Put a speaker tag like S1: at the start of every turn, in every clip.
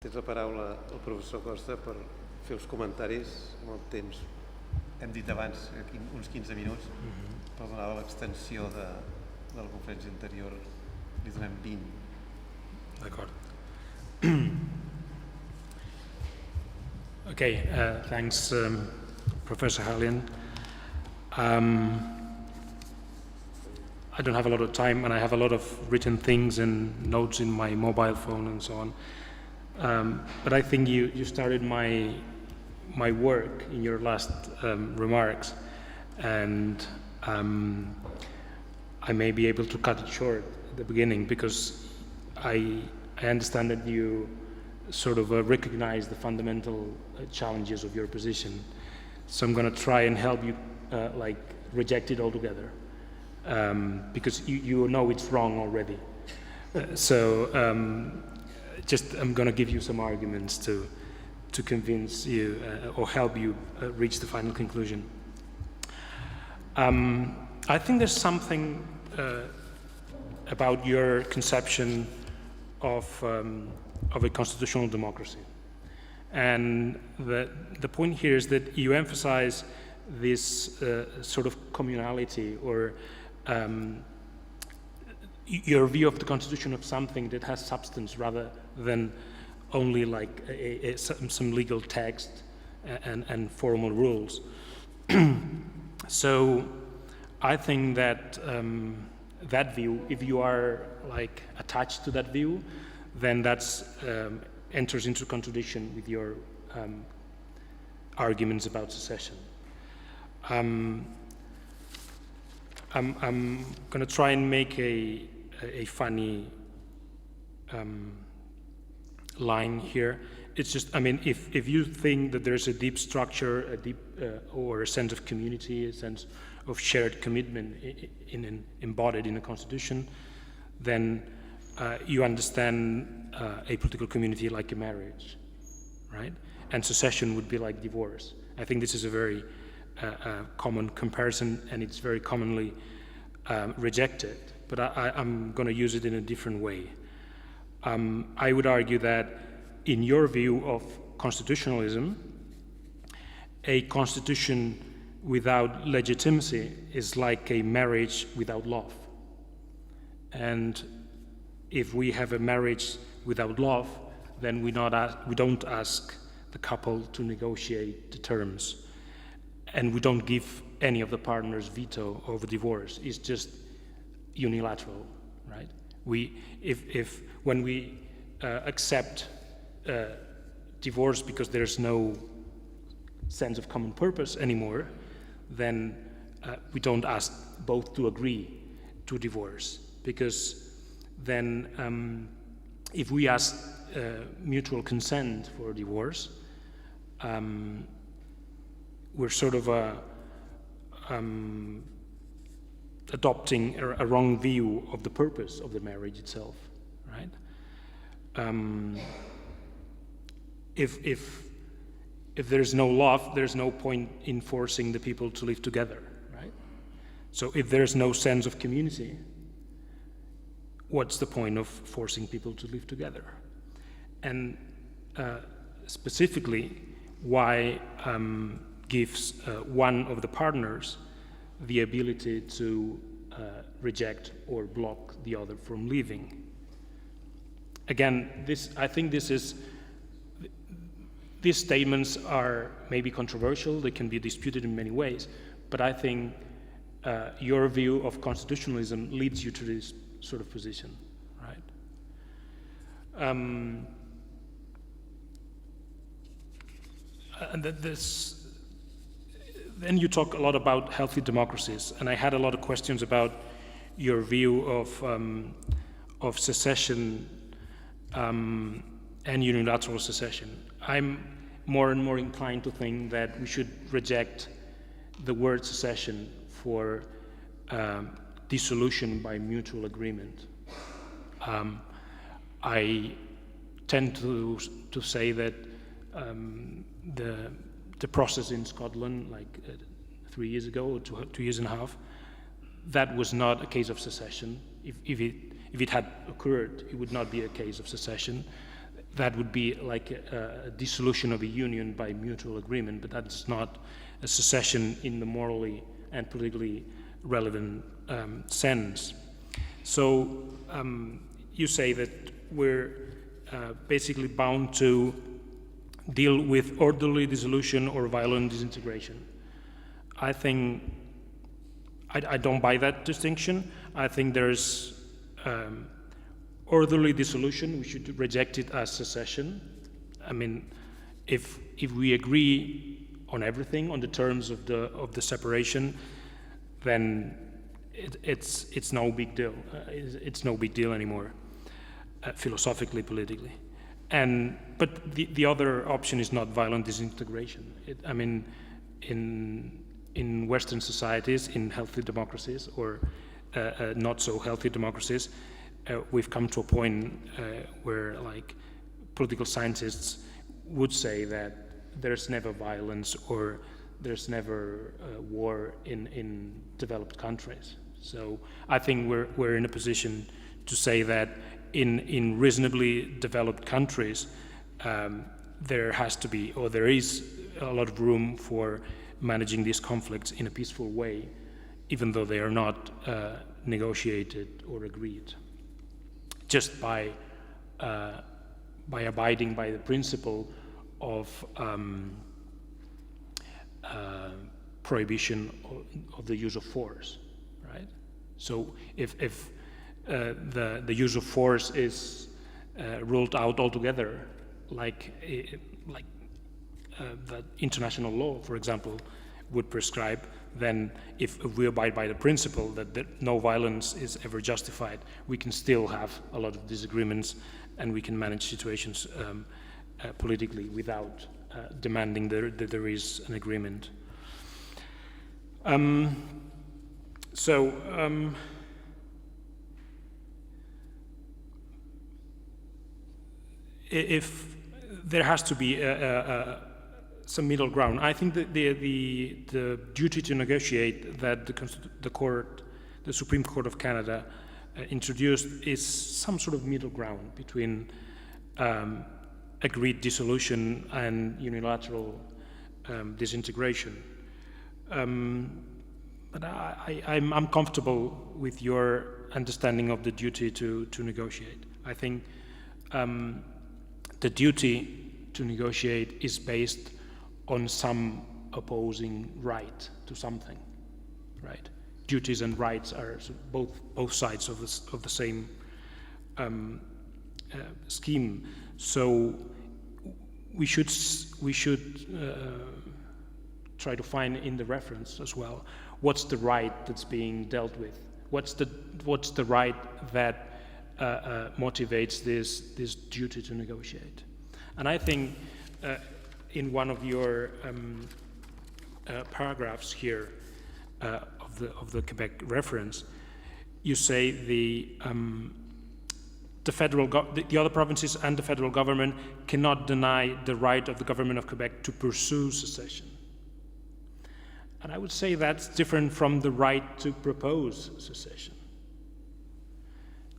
S1: Tens la paraula el professor Costa per fer els comentaris amb el temps. Hem dit abans uns 15 minuts, però donada l'extensió de la conferència anterior li donem 20.
S2: D'accord. Okay, thanks, Professor Haljan. I don't have a lot of time, and I have a lot of written things and notes in my mobile phone and so on. But I think you started my work in your last remarks, and I may be able to cut it short at the beginning, because I understand that you sort of recognize the fundamental challenges of your position. So I'm going to try and help you reject it altogether, because you know it's wrong already. I'm going to give you some arguments to convince you or help you reach the final conclusion. I think there's something about your conception of a constitutional democracy. And the point here is that you emphasize this sort of communality, or your view of the constitution of something that has substance rather than only like some legal text and formal rules. So I think that that view, if you are like attached to that view, then that's enters into contradiction with your arguments about secession. I'm going to try and make a funny line here. It's just, I mean, if you think that there's a deep structure, or a sense of community, a sense of shared commitment embodied in a constitution, then you understand a political community like a marriage, right? And secession would be like divorce. I think this is a very common comparison, and it's very commonly rejected, but I'm going to use it in a different way. I would argue that in your view of constitutionalism, a constitution without legitimacy is like a marriage without love. And if we have a marriage without love, then we don't ask the couple to negotiate the terms, and we don't give any of the partners veto over divorce. It's just unilateral, right? When we accept divorce because there's no sense of common purpose anymore, then we don't ask both to agree to divorce, because then if we ask mutual consent for divorce, we're sort of adopting a wrong view of the purpose of the marriage itself, right? If there's no love, there's no point in forcing the people to live together, right? So if there's no sense of community, what's the point of forcing people to live together? And specifically, why gives one of the partners the ability to reject or block the other from leaving? Again, I think these statements are maybe controversial, they can be disputed in many ways, but I think your view of constitutionalism leads you to this sort of position, right? And then you talk a lot about healthy democracies, and I had a lot of questions about your view of secession and unilateral secession. I'm more and more inclined to think that we should reject the word secession for dissolution by mutual agreement. I tend to say that the process in Scotland, like 3 years ago or 2 years and a half, that was not a case of secession. If it had occurred, it would not be a case of secession. that would be like a dissolution of a union by mutual agreement, but that's not a secession in the morally and politically relevant sense. So you say that we're basically bound to deal with orderly dissolution or violent disintegration. I think I don't buy that distinction. I think there's orderly dissolution. We should reject it as secession. I mean, if we agree on everything, on the terms of the separation, then it's no big deal. It's no big deal anymore, philosophically, politically. But the other option is not violent disintegration. I mean, in Western societies, in healthy democracies or not so healthy democracies, we've come to a point where, like, political scientists would say that there's never violence or there's never war in developed countries. So I think we're in a position to say that in reasonably developed countries, there has to be, or there is a lot of room for managing these conflicts in a peaceful way, even though they are not negotiated or agreed, just by abiding by the principle of prohibition of the use of force, right? So if the use of force is ruled out altogether, like the international law, for example, would prescribe, then if we abide by the principle that no violence is ever justified, we can still have a lot of disagreements and we can manage situations politically without demanding that there is an agreement. If there has to be some middle ground, I think that the duty to negotiate that the Supreme Court of Canada introduced is some sort of middle ground between agreed dissolution and unilateral disintegration. But I'm comfortable with your understanding of the duty to negotiate. I think the duty to negotiate is based on some opposing right to something, right? Duties and rights are both sides of the same scheme. So we should try to find in the reference as well what's the right that's being dealt with. What's the right that motivates this duty to negotiate? And I think in one of your paragraphs here of the Quebec reference, you say the other provinces and the federal government cannot deny the right of the government of Quebec to pursue secession. And I would say that's different from the right to propose secession.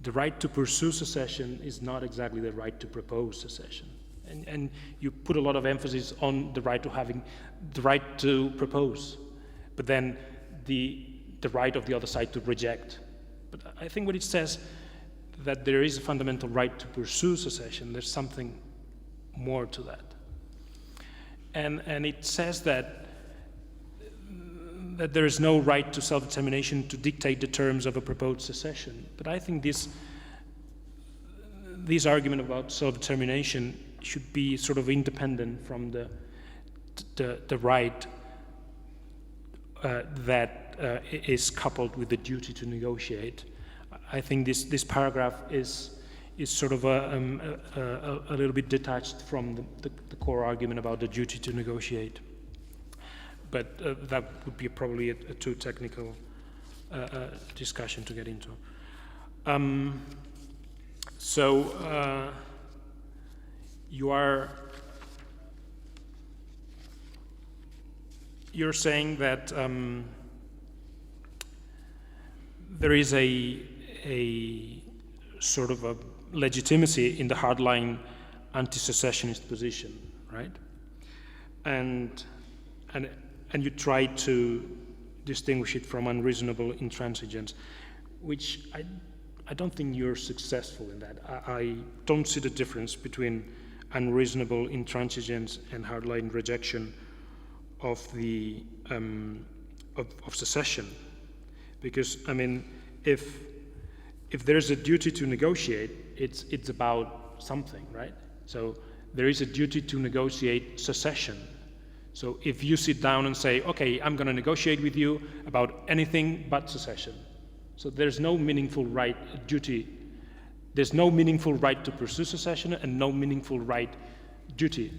S2: The right to pursue secession is not exactly the right to propose secession. And you put a lot of emphasis on the right to having the right to propose, but then the right of the other side to reject. But I think what it says that there is a fundamental right to pursue secession. There's something more to that. And it says that there is no right to self-determination to dictate the terms of a proposed secession. But I think this argument about self-determination should be sort of independent from the right that is coupled with the duty to negotiate. I think this paragraph is sort of a little bit detached from the core argument about the duty to negotiate. But that would be probably a too technical discussion to get into. You're saying that there is a sort of a legitimacy in the hardline anti-secessionist position, right? And you try to distinguish it from unreasonable intransigence, which I don't think you're successful in that. I don't see the difference between unreasonable intransigence and hardline rejection of the of secession, because I mean, if there's a duty to negotiate, it's about something, right? So there is a duty to negotiate secession. So if you sit down and say, okay, I'm going to negotiate with you about anything but secession, so there's no meaningful duty. There's no meaningful right to pursue secession and no meaningful duty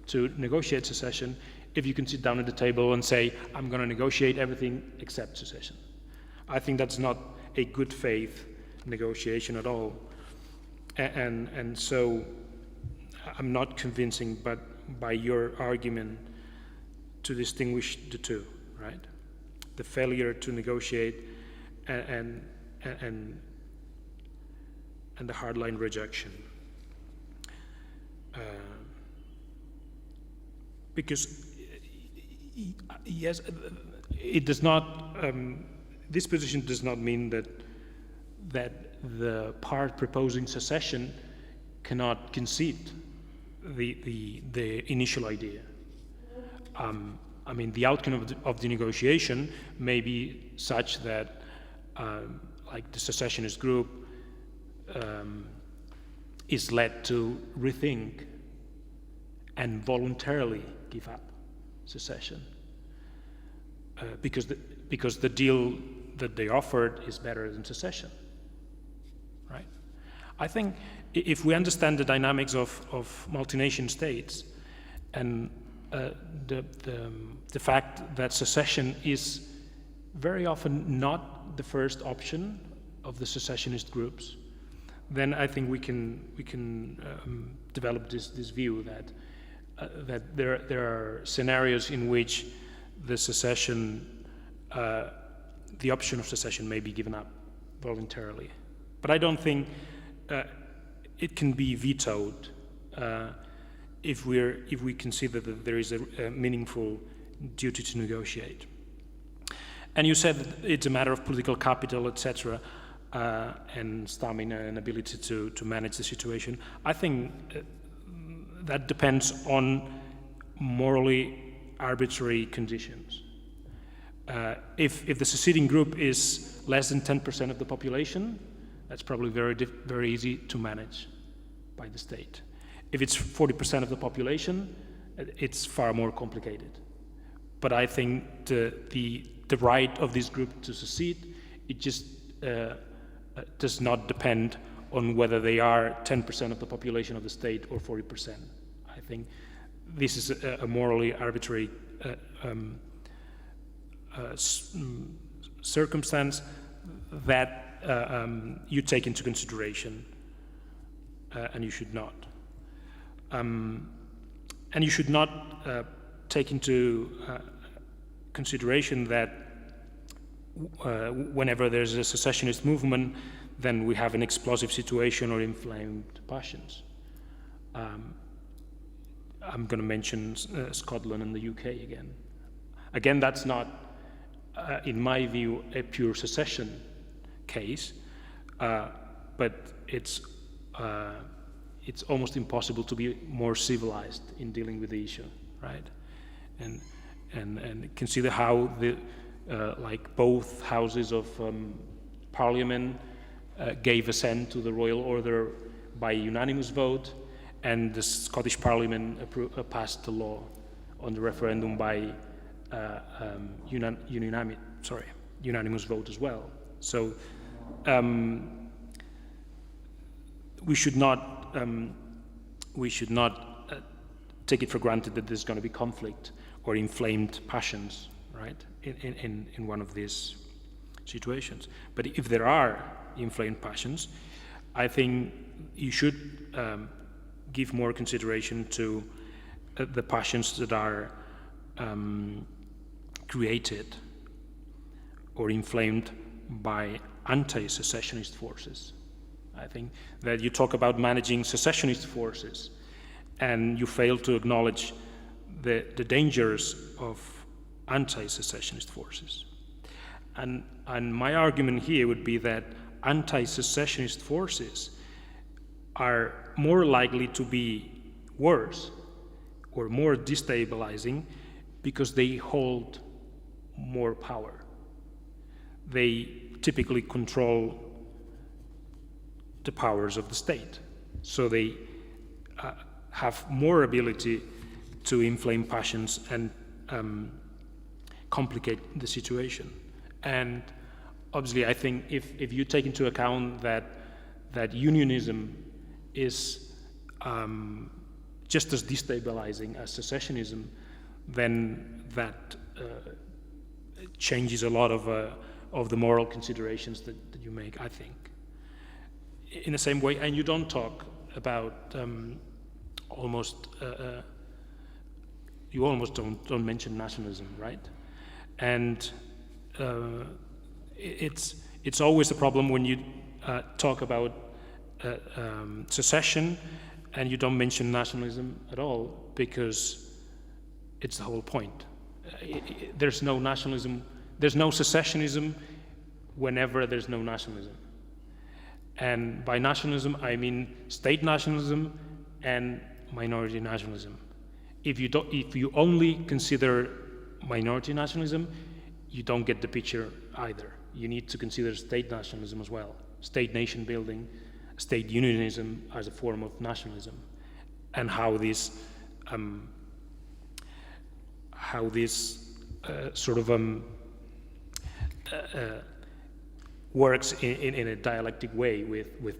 S2: to negotiate secession if you can sit down at the table and say, I'm going to negotiate everything except secession. I think that's not a good faith negotiation at all. And so I'm not convincing, but by your argument to distinguish the two, right? The failure to negotiate and the hardline rejection. Because yes, it does not. This position does not mean that the part proposing secession cannot concede the initial idea. I mean, the outcome of the negotiation may be such that, like the secessionist group, is led to rethink and voluntarily give up secession because the deal that they offered is better than secession, right? I think if we understand the dynamics of multi-nation states and the fact that secession is very often not the first option of the secessionist groups, then I think we can develop this view that there are scenarios in which the option of secession may be given up voluntarily. But I don't think it can be vetoed if we consider that there is a meaningful duty to negotiate. And you said that it's a matter of political capital, etc., and stamina and ability to manage the situation. I think that depends on morally arbitrary conditions. If the seceding group is less than 10% of the population, that's probably very easy to manage by the state. If it's 40% of the population, it's far more complicated. But I think the right of this group to secede, it just does not depend on whether they are 10% of the population of the state or 40%. I think this is a morally arbitrary circumstance that you take into consideration, and you should not. And you should not take into consideration that whenever there's a secessionist movement, then we have an explosive situation or inflamed passions. I'm going to mention Scotland and the UK again. Again, that's not, in my view, a pure secession case, but it's almost impossible to be more civilized in dealing with the issue, right? And consider how like both houses of Parliament gave assent to the royal order by unanimous vote, and the Scottish Parliament passed the law on the referendum by unanimous vote as well. So we should not take it for granted that there's going to be conflict or inflamed passions, right, in one of these situations. But if there are inflamed passions, I think you should give more consideration to the passions that are created or inflamed by anti-secessionist forces, I think that you talk about managing secessionist forces, and you fail to acknowledge the dangers of anti-secessionist forces. And my argument here would be that anti-secessionist forces are more likely to be worse or more destabilizing because they hold more power. They typically control the powers of the state, so they have more ability to inflame passions and complicate the situation. And obviously, I think if you take into account that unionism is just as destabilizing as secessionism, then that changes a lot of the moral considerations that you make, I think. In the same way, and you don't talk about you almost don't mention nationalism, right? And it's always a problem when you talk about secession and you don't mention nationalism at all, because it's the whole point. There's no nationalism, there's no secessionism whenever there's no nationalism. And by nationalism, I mean state nationalism and minority nationalism. If you only consider minority nationalism, you don't get the picture either. You need to consider state nationalism as well, state nation building, state unionism as a form of nationalism, and how this works in a dialectic way with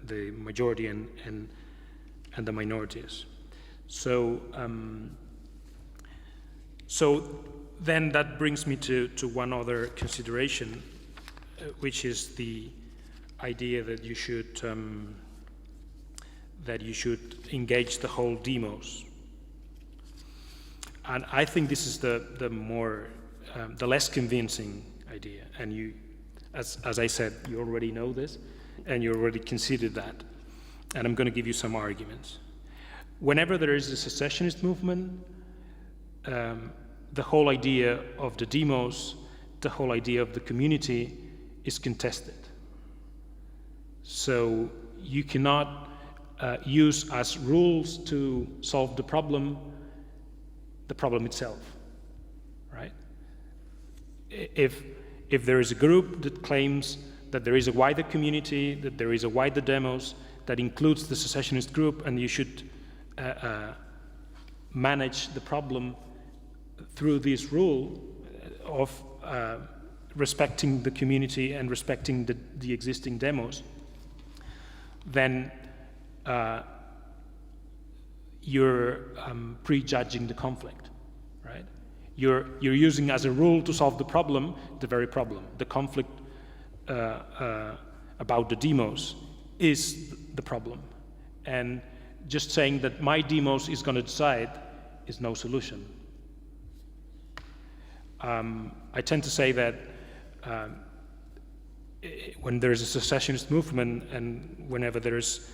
S2: the majority and the minorities. So then that brings me to one other consideration, which is the idea that you should engage the whole demos. And I think this is the less convincing idea. And you, as I said, you already know this, and you already considered that. And I'm going to give you some arguments. Whenever there is a secessionist movement, the whole idea of the demos, the whole idea of the community is contested. So you cannot use as rules to solve the problem itself, right? If there is a group that claims that there is a wider community, that there is a wider demos that includes the secessionist group, and you should manage the problem through this rule of respecting the community and respecting the existing demos, then you're prejudging the conflict, right? You're using as a rule to solve the problem, the very problem. The conflict about the demos is the problem. And just saying that my demos is going to decide is no solution. I tend to say that when there's a secessionist movement and whenever there's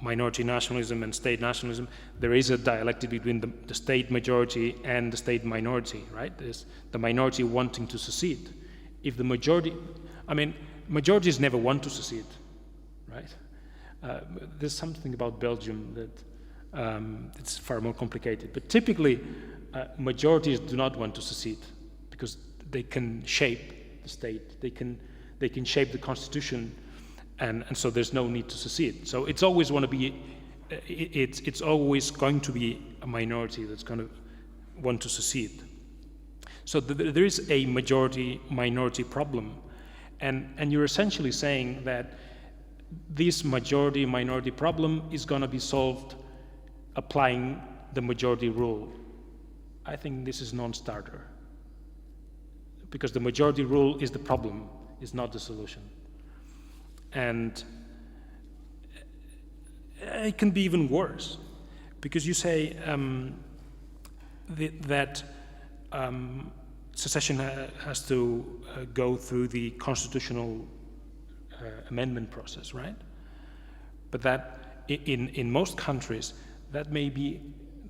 S2: minority nationalism and state nationalism, there is a dialectic between the state majority and the state minority, right? There's the minority wanting to secede. If the majority, majorities never want to secede, right? There's something about Belgium that it's far more complicated, but typically majorities do not want to secede because they can shape the state, they can shape the constitution, and so there's no need to secede. So it's always it's always going to be a minority that's going to want to secede. So there is a majority-minority problem, and you're essentially saying that this majority-minority problem is going to be solved applying the majority rule. I think this is non-starter, because the majority rule is the problem, is not the solution. And it can be even worse, because you say that secession has to go through the constitutional amendment process, right? But that in most countries, that may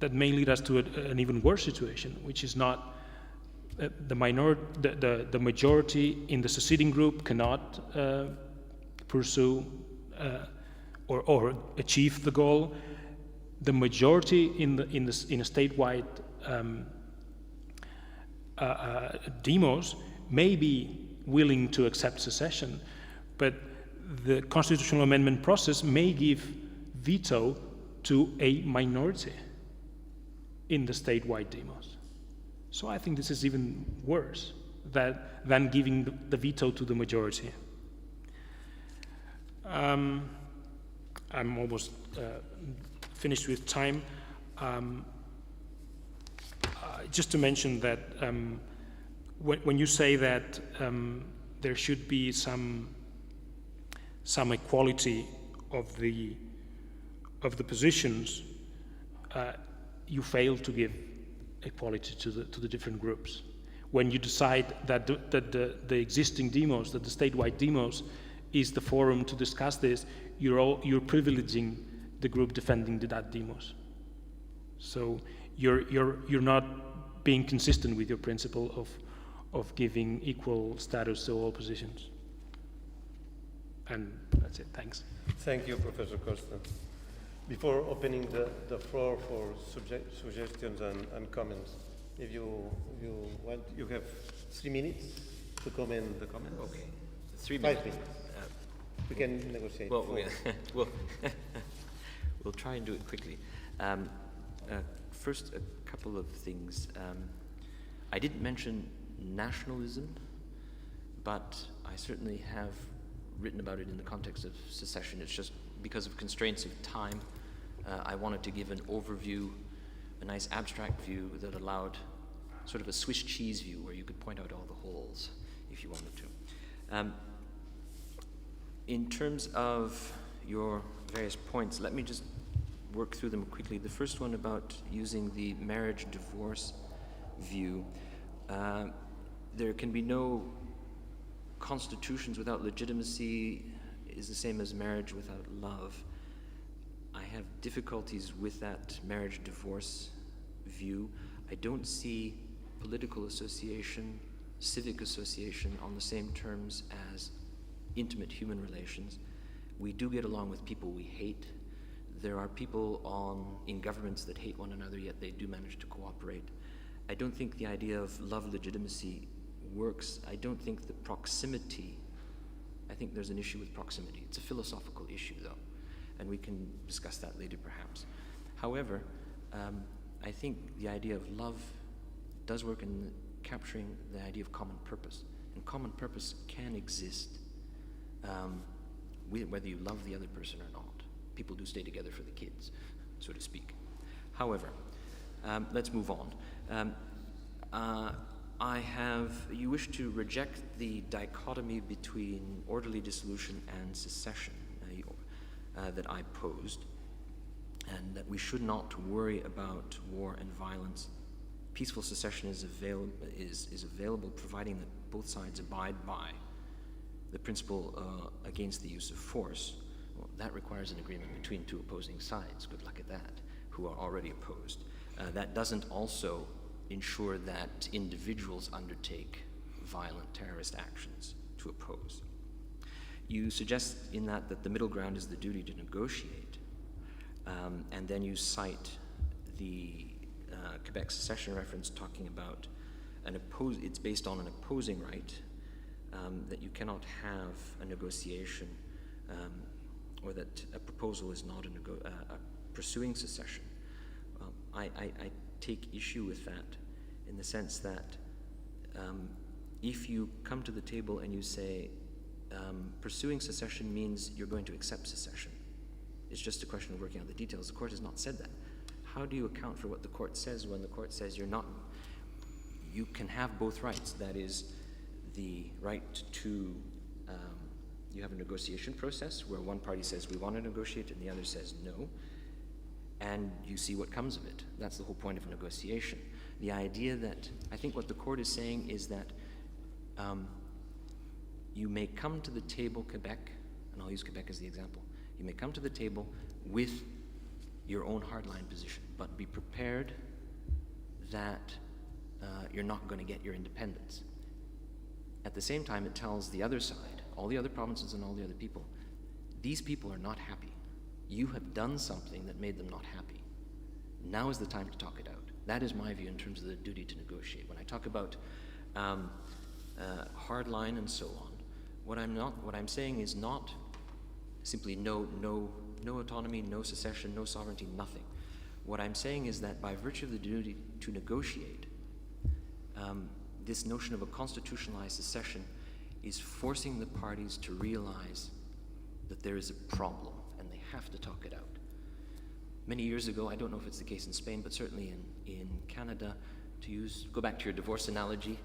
S2: lead us to an even worse situation, which is not the majority in the seceding group cannot pursue or achieve the goal. The majority in a statewide demos may be willing to accept secession, but the constitutional amendment process may give veto to a minority in the statewide demos. So I think this is even worse than giving the veto to the majority. I'm almost finished with time. Just to mention that when you say that there should be some equality of the positions, you fail to give equality to the different groups. When you decide that the existing demos, that the statewide demos is the forum to discuss this, you're privileging the group defending that demos. So you're not being consistent with your principle of giving equal status to all positions. And that's it. Thanks.
S1: Thank you, Professor Costa. Before opening the floor for suggestions and comments, if you want, you have 3 minutes to comment the comments.
S3: Okay, 3 minutes.
S1: 5 minutes. We can negotiate.
S3: Well, we'll try and do it quickly. First, a couple of things. I didn't mention nationalism, but I certainly have written about it in the context of secession. It's just because of constraints of time, I wanted to give an overview, a nice abstract view that allowed sort of a Swiss cheese view where you could point out all the holes if you wanted to. In terms of your various points, let me just work through them quickly. The first one about using the marriage-divorce view. There can be no constitutions without legitimacy is the same as marriage without love. I have difficulties with that marriage-divorce view. I don't see political association, civic association on the same terms as intimate human relations. We do get along with people we hate. There are people in governments that hate one another, yet they do manage to cooperate. I don't think the idea of love legitimacy works. I don't think the proximity, I think there's an issue with proximity. It's a philosophical issue, though, and we can discuss that later, perhaps. However, I think the idea of love does work in capturing the idea of common purpose, and common purpose can exist whether you love the other person or not. People do stay together for the kids, so to speak. However, let's move on. You wish to reject the dichotomy between orderly dissolution and secession that I posed, and that we should not worry about war and violence. Peaceful secession is available providing that both sides abide by the principle against the use of force. Well, that requires an agreement between two opposing sides. Good luck at that, who are already opposed. That doesn't also ensure that individuals undertake violent terrorist actions to oppose. You suggest in that the middle ground is the duty to negotiate, and then you cite the Quebec secession reference talking about it's based on an opposing right, that you cannot have a negotiation, or that a proposal is not pursuing secession. I take issue with that in the sense that if you come to the table and you say pursuing secession means you're going to accept secession, it's just a question of working out the details. The court has not said that. How do you account for what the court says when the court says you can have both rights? That is, the right to, you have a negotiation process where one party says we want to negotiate and the other says no, and you see what comes of it. That's the whole point of a negotiation. The idea that, I think what the court is saying is that you may come to the table, Quebec, and I'll use Quebec as the example, You may come to the table with your own hardline position, but be prepared that you're not going to get your independence. At the same time, it tells the other side, all the other provinces and all the other people, these people are not happy. You have done something that made them not happy. Now is the time to talk it out. That is my view in terms of the duty to negotiate. When I talk about hard line and so on, what I'm saying is not simply no autonomy, no secession, no sovereignty, nothing. What I'm saying is that by virtue of the duty to negotiate, this notion of a constitutionalized secession is forcing the parties to realize that there is a problem and they have to talk it out. Many years ago, I don't know if it's the case in Spain, but certainly in Canada, go back to your divorce analogy,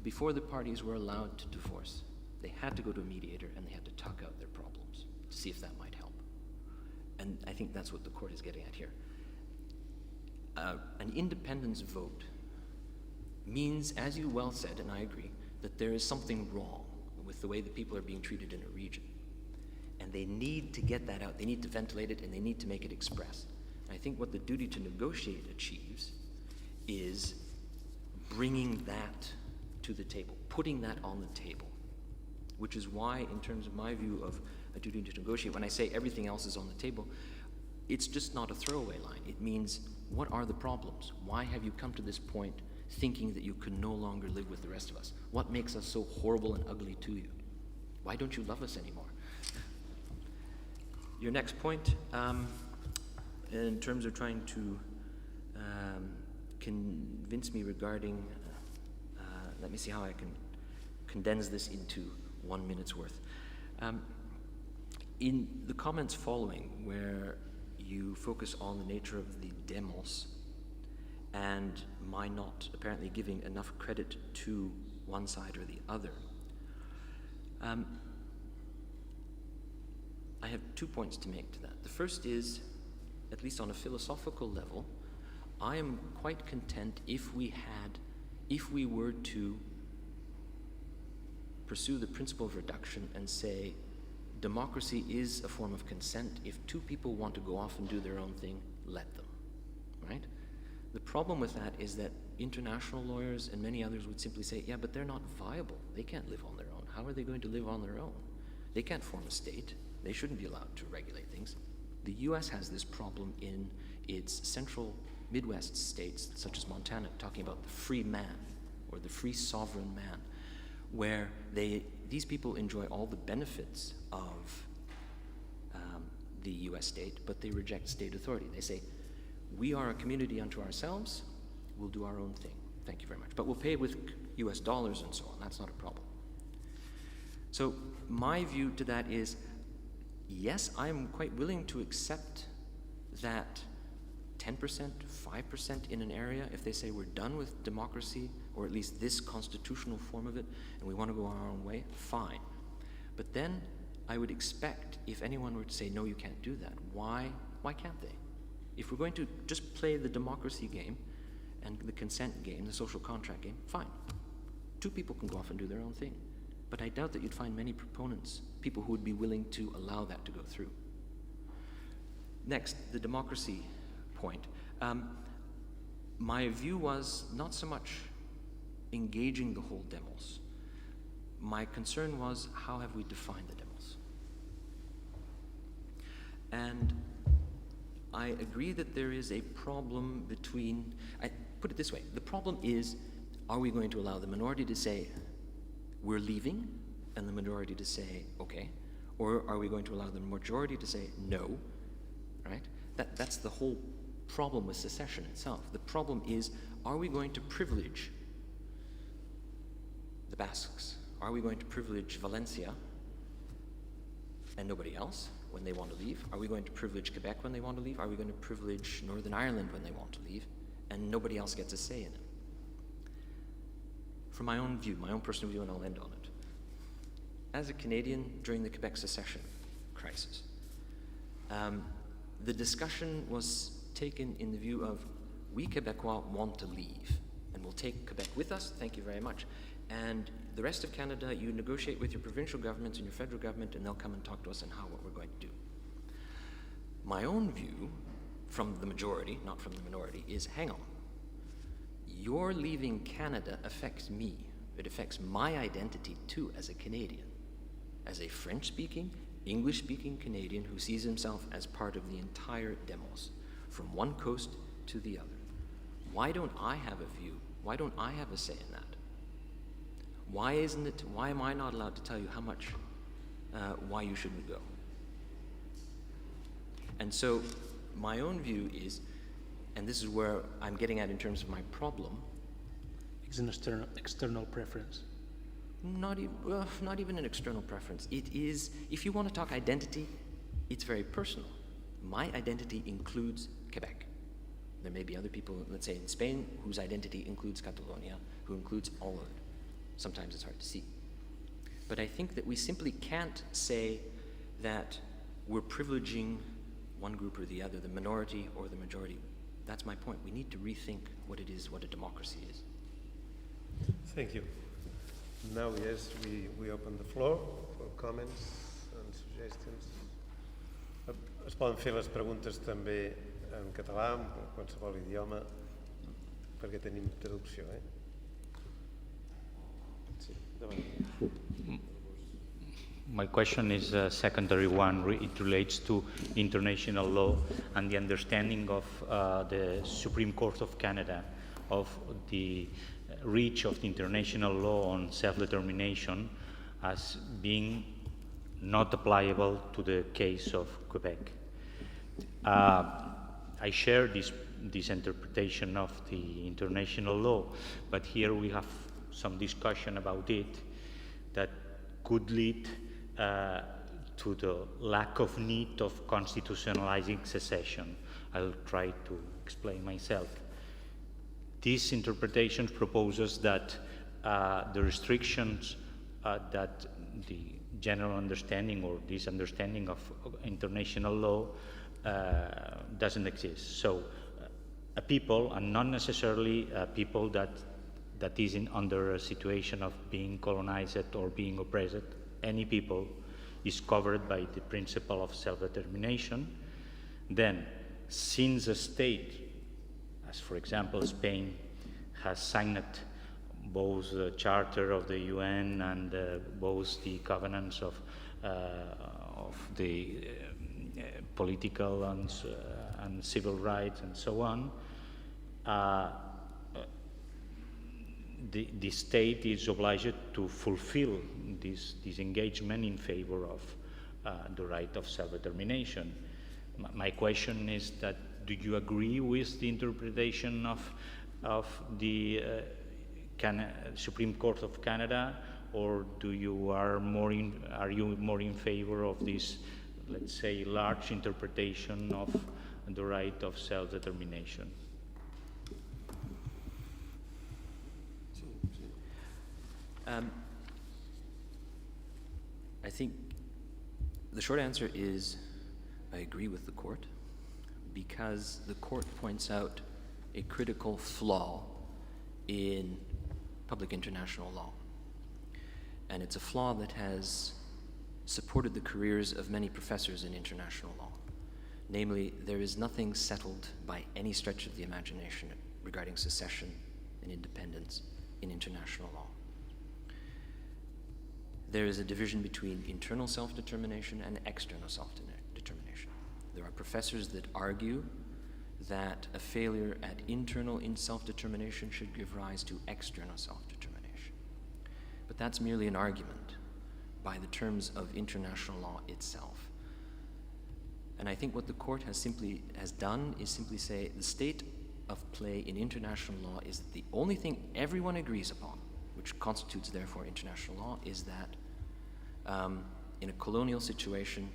S3: before the parties were allowed to divorce, they had to go to a mediator and they had to talk out their problems to see if that might help. And I think that's what the court is getting at here. An independence vote means, as you well said, and I agree, that there is something wrong with the way that people are being treated in a region. And they need to get that out, they need to ventilate it, and they need to make it express. And I think what the duty to negotiate achieves is bringing that to the table, putting that on the table, which is why, in terms of my view of a duty to negotiate, when I say everything else is on the table, it's just not a throwaway line. It means, what are the problems? Why have you come to this point thinking that you can no longer live with the rest of us? What makes us so horrible and ugly to you? Why don't you love us anymore? Your next point, in terms of trying to convince me regarding, let me see how I can condense this into 1 minute's worth. In the comments following, where you focus on the nature of the demos and my not apparently giving enough credit to one side or the other, I have 2 points to make to that. The first is, at least on a philosophical level, I am quite content if we were to pursue the principle of reduction and say democracy is a form of consent. If two people want to go off and do their own thing, let them, right? The problem with that is that international lawyers and many others would simply say, yeah, but they're not viable. They can't live on their own. How are they going to live on their own? They can't form a state. They shouldn't be allowed to regulate things. The US has this problem in its central Midwest states, such as Montana, talking about the free man or the free sovereign man, where these people enjoy all the benefits of the US state, but they reject state authority. They say, we are a community unto ourselves, we'll do our own thing. Thank you very much. But we'll pay with US dollars and so on. That's not a problem. So my view to that is, yes, I'm quite willing to accept that 10%, 5% in an area, if they say we're done with democracy, or at least this constitutional form of it, and we want to go our own way, fine. But then I would expect, if anyone were to say, no, you can't do that, why can't they? If we're going to just play the democracy game and the consent game, the social contract game, fine. Two people can go off and do their own thing. But I doubt that you'd find many proponents, people who would be willing to allow that to go through. Next, the democracy point. My view was not so much engaging the whole demos. My concern was, how have we defined the demos? And I agree that there is a problem between, I put it this way, the problem is, are we going to allow the minority to say, we're leaving, and the majority to say, okay, or are we going to allow the majority to say, no, right? That's the whole problem with secession itself. The problem is, are we going to privilege the Basques? Are we going to privilege Valencia and nobody else when they want to leave? Are we going to privilege Quebec when they want to leave? Are we going to privilege Northern Ireland when they want to leave? And nobody else gets a say in it. From my own view, my own personal view, and I'll end on it. As a Canadian during the Quebec secession crisis, the discussion was taken in the view of, we Quebecois want to leave, and we'll take Quebec with us, thank you very much. And the rest of Canada, you negotiate with your provincial governments and your federal government, and they'll come and talk to us on what we're going to do. My own view, from the majority, not from the minority, is hang on. Your leaving Canada affects me. It affects my identity too as a Canadian, as a French-speaking, English-speaking Canadian who sees himself as part of the entire demos, from one coast to the other. Why don't I have a view? Why don't I have a say in that? Why am I not allowed to tell you how much, why you shouldn't go? And so my own view is, and this is where I'm getting at in terms of my problem.
S2: It's an external preference.
S3: Not even an external preference. It is, if you want to talk identity, it's very personal. My identity includes Quebec. There may be other people, let's say in Spain, whose identity includes Catalonia, who includes all of it. Sometimes it's hard to see. But I think that we simply can't say that we're privileging one group or the other, the minority or the majority. That's my point. We need to rethink what it is, what a democracy is.
S1: Thank you. Now, yes, we open the floor for comments and suggestions. Es poden fer les preguntes també en català, en qualsevol idioma, perquè tenim traducció. Sí, davant.
S4: My question is a secondary one. It relates to international law and the understanding of the Supreme Court of Canada of the reach of the international law on self-determination as being not applicable to the case of Quebec. I share this interpretation of the international law, but here we have some discussion about it that could lead to the lack of need of constitutionalizing secession. I'll try to explain myself. This interpretation proposes that the restrictions that the general understanding or this understanding of international law doesn't exist. So a people, and not necessarily people that is under a situation of being colonized or being oppressed, any people is covered by the principle of self-determination. Then, since a state, as for example Spain, has signed both the Charter of the UN and both the covenants of the political and civil rights and so on, the state is obliged to fulfill this engagement in favor of the right of self-determination. My question is that, do you agree with the interpretation of the Supreme Court of Canada, or are you more in favor of this, let's say, large interpretation of the right of self-determination?
S3: I think the short answer is I agree with the court, because the court points out a critical flaw in public international law. And it's a flaw that has supported the careers of many professors in international law. Namely, there is nothing settled by any stretch of the imagination regarding secession and independence in international law. There is a division between internal self-determination and external self-determination. There are professors that argue that a failure at internal self-determination should give rise to external self-determination. But that's merely an argument by the terms of international law itself. And I think what the court has done is simply say the state of play in international law is that the only thing everyone agrees upon, which constitutes therefore international law, is that in a colonial situation,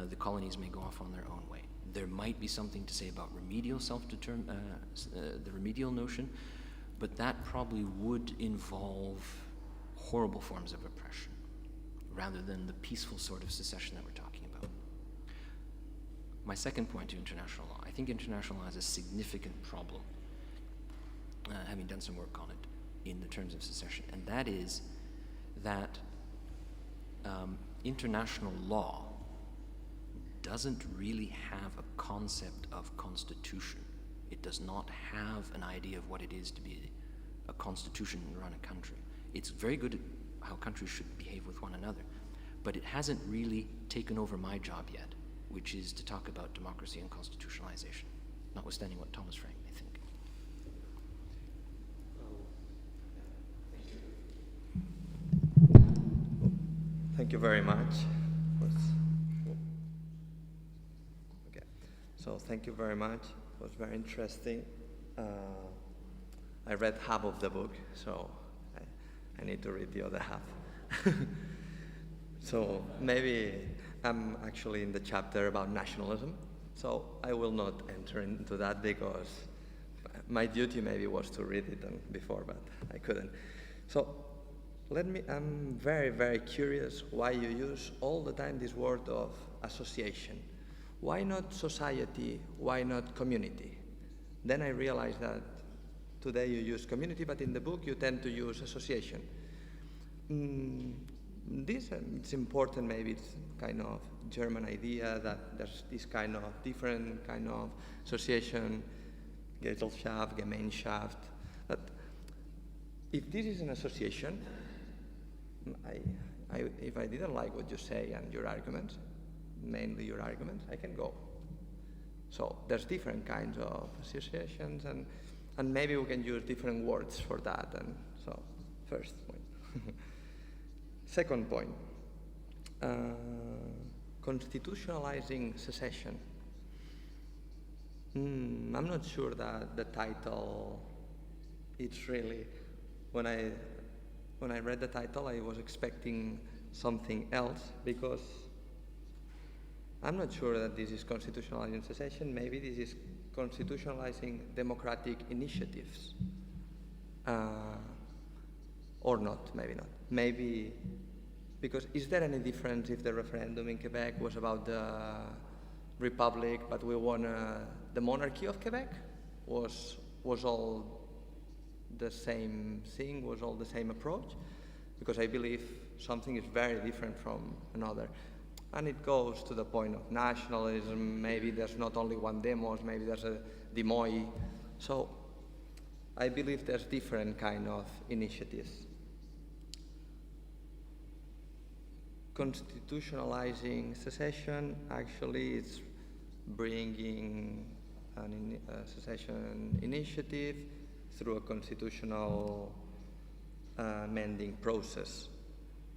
S3: the colonies may go off on their own way. There might be something to say about remedial the remedial notion, but that probably would involve horrible forms of oppression rather than the peaceful sort of secession that we're talking about. My second point to international law, I think international law has a significant problem, having done some work on it in the terms of secession, and that is that international law doesn't really have a concept of constitution. It does not have an idea of what it is to be a constitution and run a country. It's very good at how countries should behave with one another, but it hasn't really taken over my job yet, which is to talk about democracy and constitutionalization, notwithstanding what Thomas Frank may think.
S5: Thank you very much. Okay, so thank you very much. It was very interesting. I read half of the book, so I need to read the other half. So maybe I'm actually in the chapter about nationalism, so I will not enter into that because my duty maybe was to read it before, but I couldn't. So I'm very, very curious why you use all the time this word of association. Why not society? Why not community? Then I realized that today you use community, but in the book you tend to use association. It's important, maybe it's kind of German idea that there's this kind of different kind of association, Gesellschaft, Gemeinschaft. But if this is an association, if I didn't like what you say and your arguments, mainly your arguments, I can go. So there's different kinds of associations, and maybe we can use different words for that. And so, first point. Second point, constitutionalizing secession. I'm not sure that the title, it's really, when I read the title, I was expecting something else, because I'm not sure that this is constitutionalizing secession. Maybe this is constitutionalizing democratic initiatives. Or not, maybe not. Maybe, because is there any difference if the referendum in Quebec was about the republic, but we won the monarchy of Quebec? Was all the same thing, was all the same approach? Because I believe something is very different from another. And it goes to the point of nationalism. Maybe there's not only one demos, maybe there's a demoi. So I believe there's different kind of initiatives. Constitutionalizing secession, actually it's bringing a secession initiative through a constitutional amending process.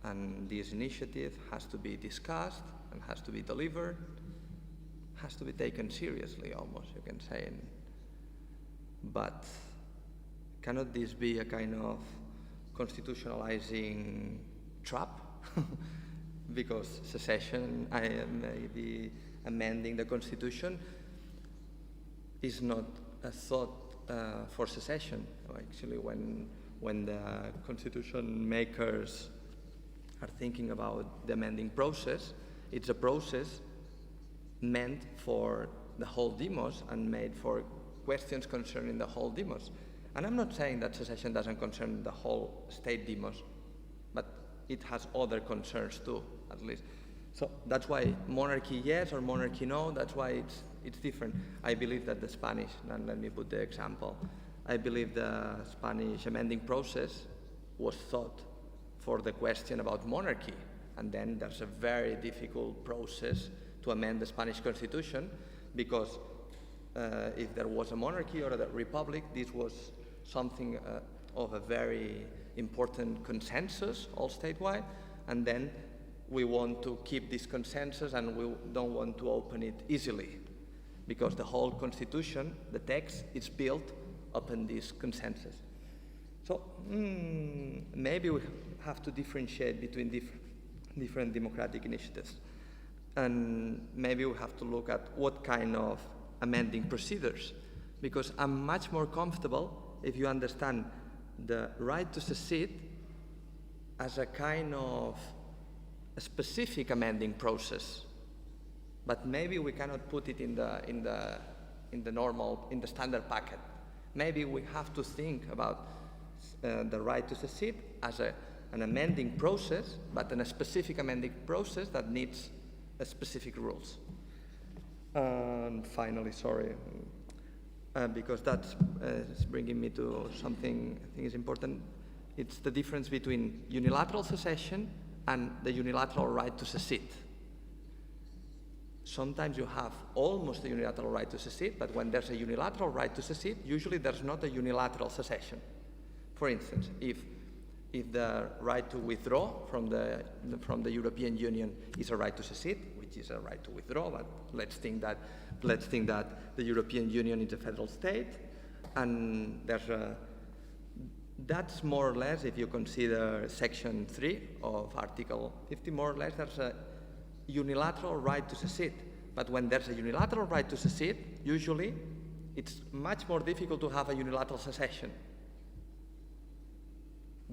S5: And this initiative has to be discussed and has to be delivered, has to be taken seriously almost, you can say. But cannot this be a kind of constitutionalizing trap? Because secession, maybe amending the constitution, is not a thought for secession. Actually, when the constitution makers are thinking about the amending process, it's a process meant for the whole demos and made for questions concerning the whole demos. And I'm not saying that secession doesn't concern the whole state demos, but it has other concerns too, at least. So that's why monarchy yes or monarchy no, that's why it's different. I believe that the Spanish, and let me put the example, I believe the Spanish amending process was thought for the question about monarchy, and then there's a very difficult process to amend the Spanish constitution, because if there was a monarchy or a republic, this was something of a very important consensus all statewide, and then we want to keep this consensus and we don't want to open it easily, because the whole constitution, the text, is built upon this consensus. So maybe we have to differentiate between different democratic initiatives, and maybe we have to look at what kind of amending procedures, because I'm much more comfortable if you understand the right to secede as a kind of a specific amending process, but maybe we cannot put it in the normal, in the standard packet. Maybe we have to think about the right to secede as an amending process, but in a specific amending process that needs specific rules. And finally, sorry, because that's is bringing me to something I think is important. It's the difference between unilateral secession and the unilateral right to secede. Sometimes you have almost a unilateral right to secede, but when there's a unilateral right to secede, usually there's not a unilateral secession. For instance, if the right to withdraw from the European Union is a right to secede, which is a right to withdraw, but let's think that the European Union is a federal state, and that's more or less, if you consider Section 3 of Article 50, more or less there's a unilateral right to secede. But when there's a unilateral right to secede, usually it's much more difficult to have a unilateral secession,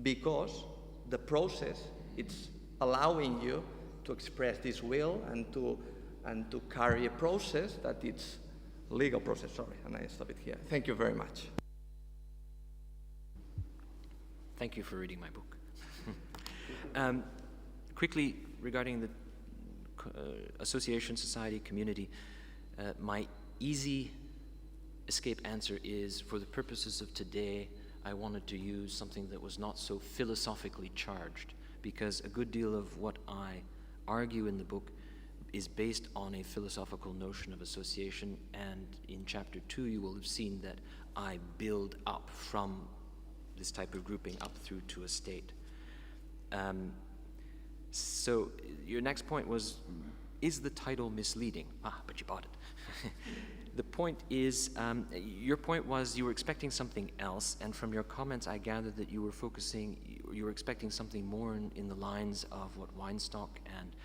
S5: because the process, it's allowing you to express this will and to carry a process that it's legal process. Sorry, and I stop it here. Thank you very much.
S3: Thank you for reading my book. Quickly, regarding the association, society, community, my easy escape answer is, for the purposes of today, I wanted to use something that was not so philosophically charged, because a good deal of what I argue in the book is based on a philosophical notion of association, and in chapter 2 you will have seen that I build up from this type of grouping up through to a state. So your next point was, is the title misleading? But you bought it. The point is, your point was you were expecting something else, and from your comments I gathered that you were expecting something more in the lines of what Weinstock and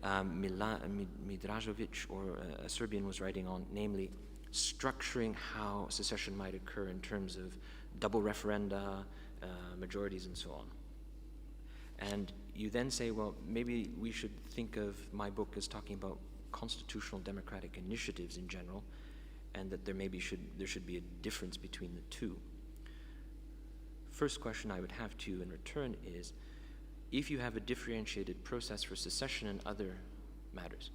S3: Midražović, or a Serbian, was writing on, namely structuring how secession might occur in terms of double referenda, majorities, and so on. And you then say, well, maybe we should think of my book as talking about constitutional democratic initiatives in general, and that there should be a difference between the two. First question I would have to you in return is, if you have a differentiated process for secession and other matters,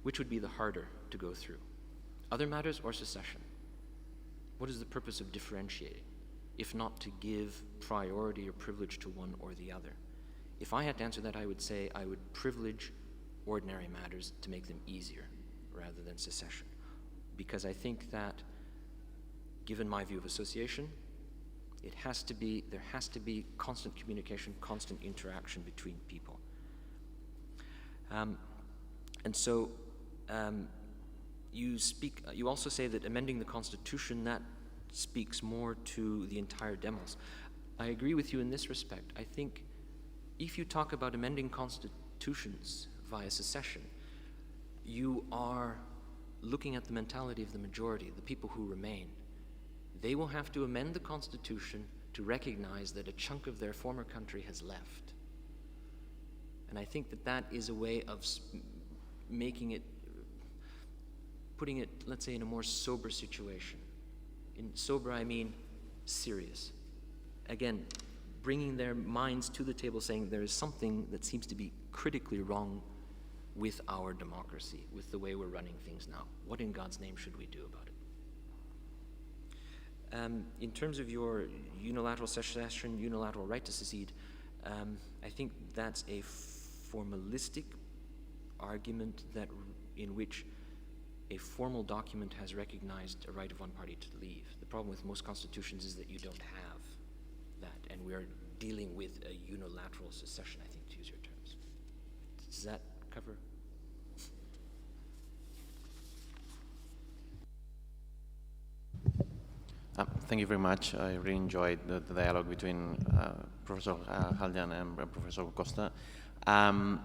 S3: which would be the harder to go through? Other matters or secession? What is the purpose of differentiating, if not to give priority or privilege to one or the other? If I had to answer that, I would say I would privilege ordinary matters to make them easier rather than secession. Because I think that, given my view of association, there has to be constant communication, constant interaction between people. And so you also say that amending the Constitution, that speaks more to the entire demos. I agree with you in this respect. I think if you talk about amending constitutions via secession, you are looking at the mentality of the majority, the people who remain. They will have to amend the Constitution to recognize that a chunk of their former country has left. And I think that is a way of putting it, let's say, in a more sober situation. In sober, I mean serious. Again, bringing their minds to the table, saying there is something that seems to be critically wrong with our democracy, with the way we're running things now. What in God's name should we do about it? In terms of your unilateral secession, unilateral right to secede, I think that's a formalistic argument in which a formal document has recognized a right of one party to leave. The problem with most constitutions is that you don't have that, and we're dealing with a unilateral secession, I think, to use your terms. Does that cover?
S6: Thank you very much. I really enjoyed the dialogue between Professor Haljan and Professor Costa. I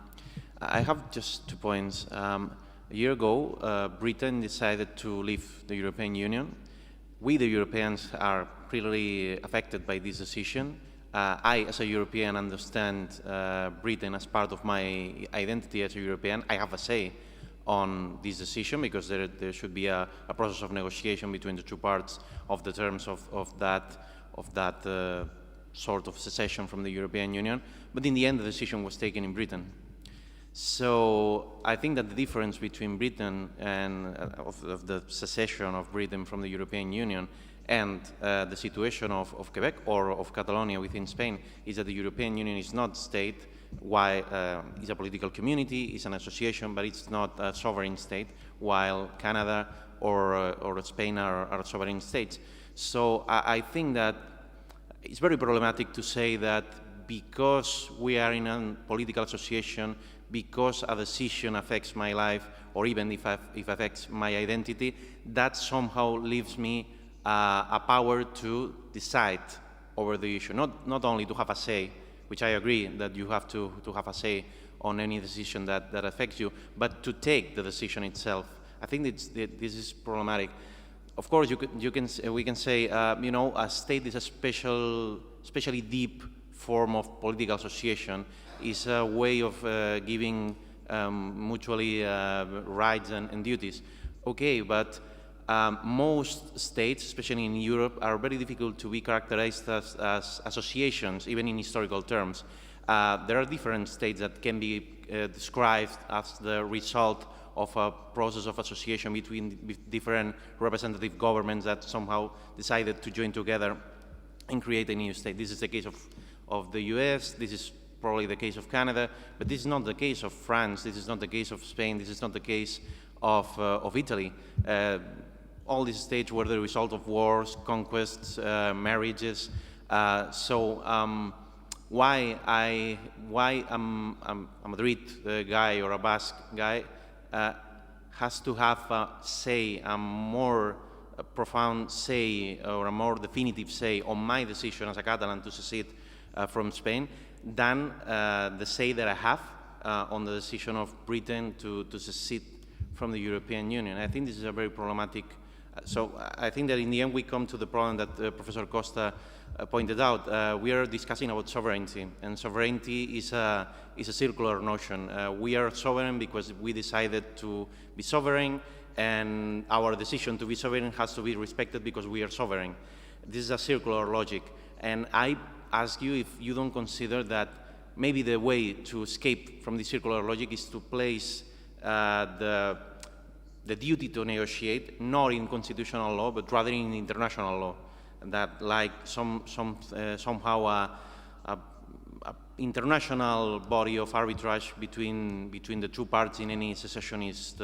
S6: have just 2 points. A year ago, Britain decided to leave the European Union. We, the Europeans, are clearly affected by this decision. I, as a European, understand Britain as part of my identity as a European. I have a say on this decision because there should be a process of negotiation between the two parts of the terms of that sort of secession from the European Union. But in the end, the decision was taken in Britain. So I think that the difference between Britain and of the secession of Britain from the European Union and the situation of Quebec or of Catalonia within Spain is that the European Union is not state, while it's a political community, it's an association, but it's not a sovereign state, while Canada or Spain are sovereign states. So I think that it's very problematic to say that because we are in a political association, because a decision affects my life, or even if affects my identity, that somehow leaves me a power to decide over the issue. Not only to have a say, which I agree that you have to have a say on any decision that affects you, but to take the decision itself. I think this is problematic. Of course, we can say, a state is a especially deep form of political association, is a way of giving mutually rights and duties. Okay, but most states, especially in Europe, are very difficult to be characterized as associations, even in historical terms. There are different states that can be described as the result of a process of association between different representative governments that somehow decided to join together and create a new state. This is the case of the US, this is probably the case of Canada, but this is not the case of France, this is not the case of Spain, this is not the case of Italy. All these states were the result of wars, conquests, marriages. Why a Madrid guy or a Basque guy has to have a say, a more profound say or a more definitive say on my decision as a Catalan to secede from Spain than the say that I have on the decision of Britain to secede from the European Union. I think this is a very problematic. So I think that in the end we come to the problem that Professor Costa pointed out. We are discussing about sovereignty, and sovereignty is a circular notion. We are sovereign because we decided to be sovereign, and our decision to be sovereign has to be respected because we are sovereign. This is a circular logic, and I ask you if you don't consider that maybe the way to escape from the circular logic is to place the duty to negotiate not in constitutional law but rather in international law, that like somehow a international body of arbitrage between the two parts in any secessionist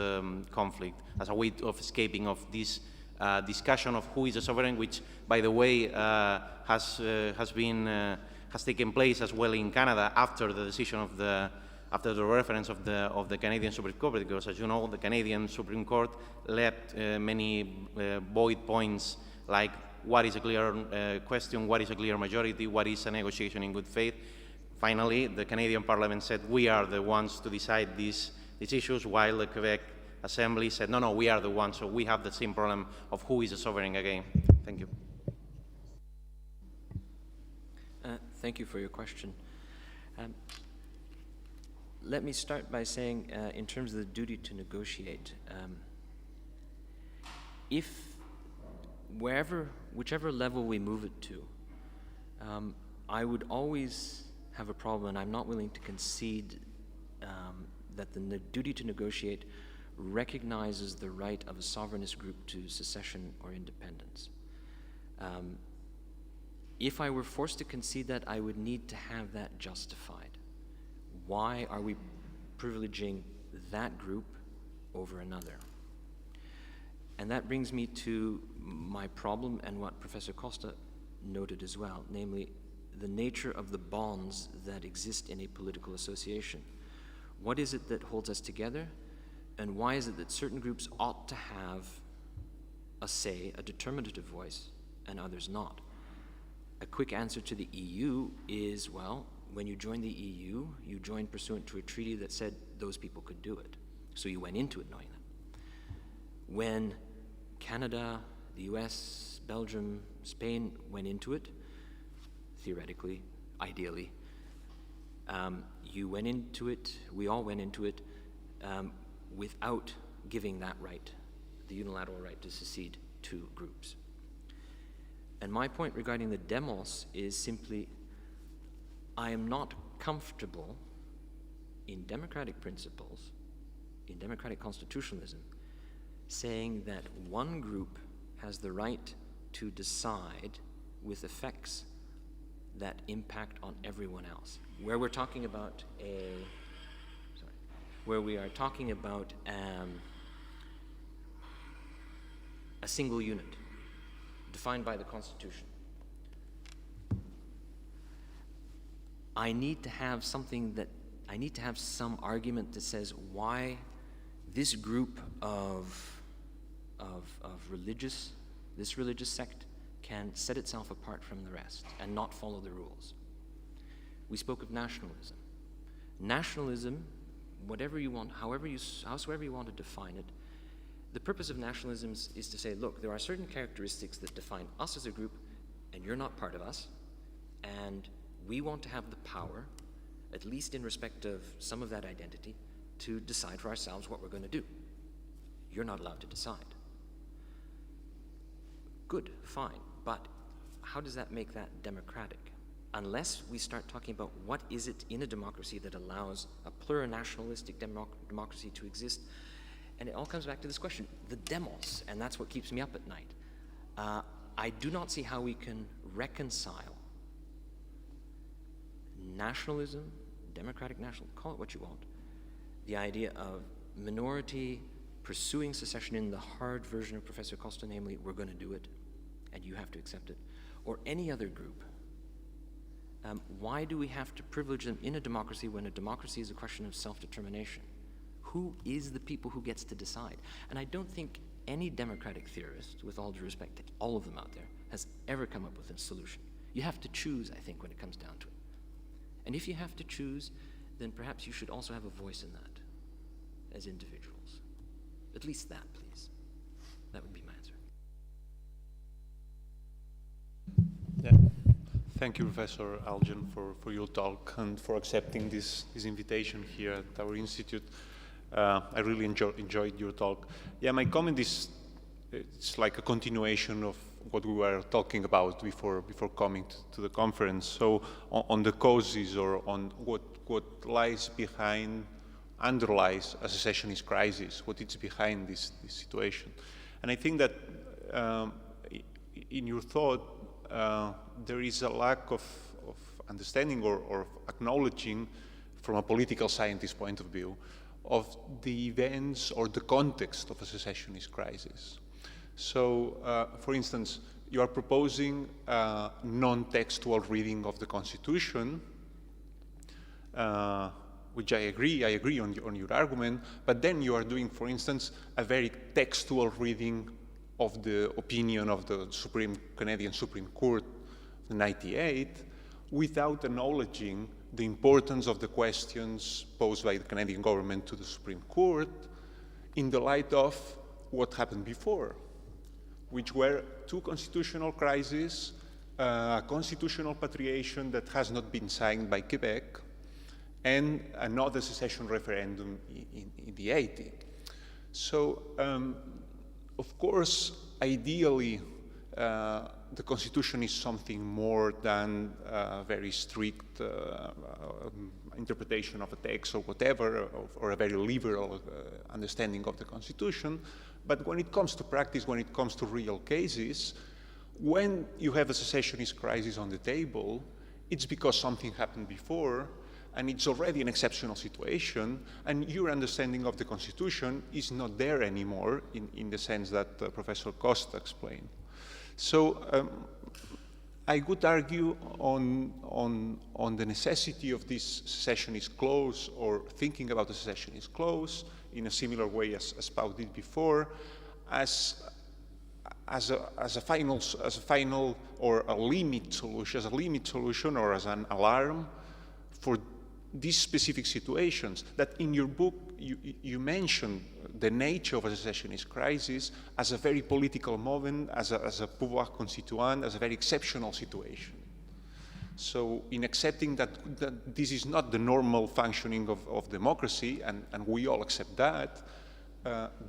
S6: conflict as a way of escaping of this discussion of who is a sovereign, which, by the way, has taken place as well in Canada after the decision of after the reference of the Canadian Supreme Court, because, as you know, the Canadian Supreme Court left many void points, like what is a clear question, what is a clear majority, what is a negotiation in good faith. Finally, the Canadian Parliament said we are the ones to decide these issues, while the Quebec Assembly said no, we are the ones. So we have the same problem of who is a sovereign again. Thank you.
S3: Thank you for your question. Let me start by saying, in terms of the duty to negotiate, whichever level we move it to, I would always have a problem, and I'm not willing to concede that the duty to negotiate recognizes the right of a sovereignist group to secession or independence. If I were forced to concede that, I would need to have that justified. Why are we privileging that group over another? And that brings me to my problem and what Professor Costa noted as well, namely the nature of the bonds that exist in a political association. What is it that holds us together, and why is it that certain groups ought to have a say, a determinative voice, and others not? A quick answer to the EU is, well, when you joined the EU, you joined pursuant to a treaty that said those people could do it. So you went into it knowing that. When Canada, the US, Belgium, Spain went into it, theoretically, ideally, you went into it, we all went into it, without giving that right, the unilateral right to secede to groups. And my point regarding the demos is simply, I am not comfortable in democratic principles, in democratic constitutionalism, saying that one group has the right to decide with effects that impact on everyone else. Where we're talking about where we are talking about a single unit defined by the Constitution. I need to have some argument that says why this group of religious sect can set itself apart from the rest and not follow the rules. We spoke of nationalism. Nationalism, whatever you want, howsoever you want to define it, the purpose of nationalism is to say, look, there are certain characteristics that define us as a group, and you're not part of us, and we want to have the power, at least in respect of some of that identity, to decide for ourselves what we're going to do. You're not allowed to decide. Good, fine, but how does that make that democratic? Unless we start talking about what is it in a democracy that allows a plurinationalistic democracy to exist, and it all comes back to this question, the demos, and that's what keeps me up at night. I do not see how we can reconcile nationalism, democratic national, call it what you want, the idea of minority pursuing secession in the hard version of Professor Costa, namely, we're going to do it, and you have to accept it, or any other group. Why do we have to privilege them in a democracy when a democracy is a question of self-determination? Who is the people who gets to decide? And I don't think any democratic theorist, with all due respect to all of them out there, has ever come up with a solution. You have to choose, I think, when it comes down to it. And if you have to choose, then perhaps you should also have a voice in that as individuals. At least that, please. That would be my answer.
S7: Yeah. Thank you, Professor Haljan, for your talk and for accepting this invitation here at our institute. I really enjoyed your talk. Yeah, my comment is, it's like a continuation of what we were talking about before coming to the conference. So on the causes, or on what underlies a secessionist crisis, what is behind this situation. And I think that in your thought, there is a lack of understanding or acknowledging, from a political scientist point of view, of the events or the context of a secessionist crisis. So, for instance, you are proposing a non-textual reading of the Constitution, which I agree on your argument, but then you are doing, for instance, a very textual reading of the opinion of the Canadian Supreme Court of 98, without acknowledging the importance of the questions posed by the Canadian government to the Supreme Court in the light of what happened before, which were two constitutional crises, a constitutional patriation that has not been signed by Quebec, and another secession referendum in the 80s. So, of course, ideally, the Constitution is something more than a very strict interpretation of a text or whatever, or a very liberal understanding of the Constitution. But when it comes to practice, when it comes to real cases, when you have a secessionist crisis on the table, it's because something happened before, and it's already an exceptional situation, and your understanding of the Constitution is not there anymore in the sense that Professor Costa explained. So I would argue on the necessity of this secessionist clause, or thinking about the secessionist clause in a similar way as Pau did before, as a final or a limit solution, or as an alarm for these specific situations. That in your book you mentioned the nature of a secessionist crisis as a very political moment, as a pouvoir constituant, as a very exceptional situation. So in accepting that this is not the normal functioning of democracy, and we all accept that,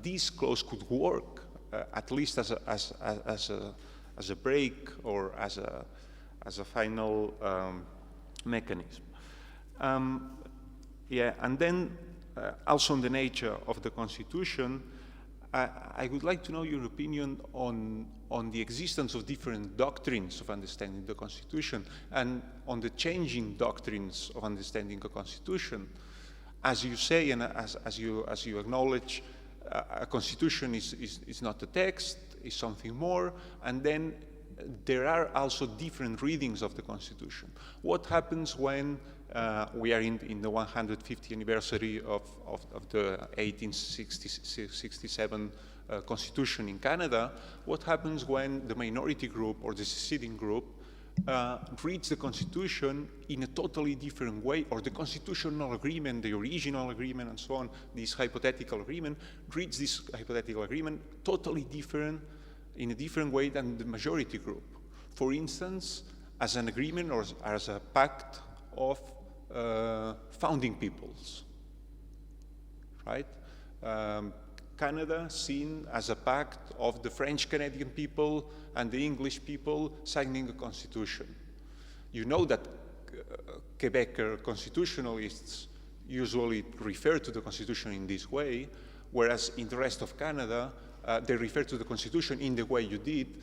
S7: this clause could work, at least as a break, or as a final mechanism. Yeah, and then also on the nature of the Constitution, I would like to know your opinion on the existence of different doctrines of understanding the Constitution and on the changing doctrines of understanding the Constitution. As you say, and as you acknowledge, a Constitution is not a text, is something more, and then there are also different readings of the Constitution. What happens when we are in the 150th anniversary of the 1867 Constitution in Canada? What happens when the minority group or the seceding group reads the Constitution in a totally different way, or the constitutional agreement, the original agreement and so on, this hypothetical agreement, reads this hypothetical agreement totally different, in a different way than the majority group? For instance, as an agreement or as a pact of founding peoples, right? Canada seen as a pact of the French-Canadian people and the English people signing a constitution. You know that Quebecer constitutionalists usually refer to the Constitution in this way, whereas in the rest of Canada, they refer to the Constitution in the way you did.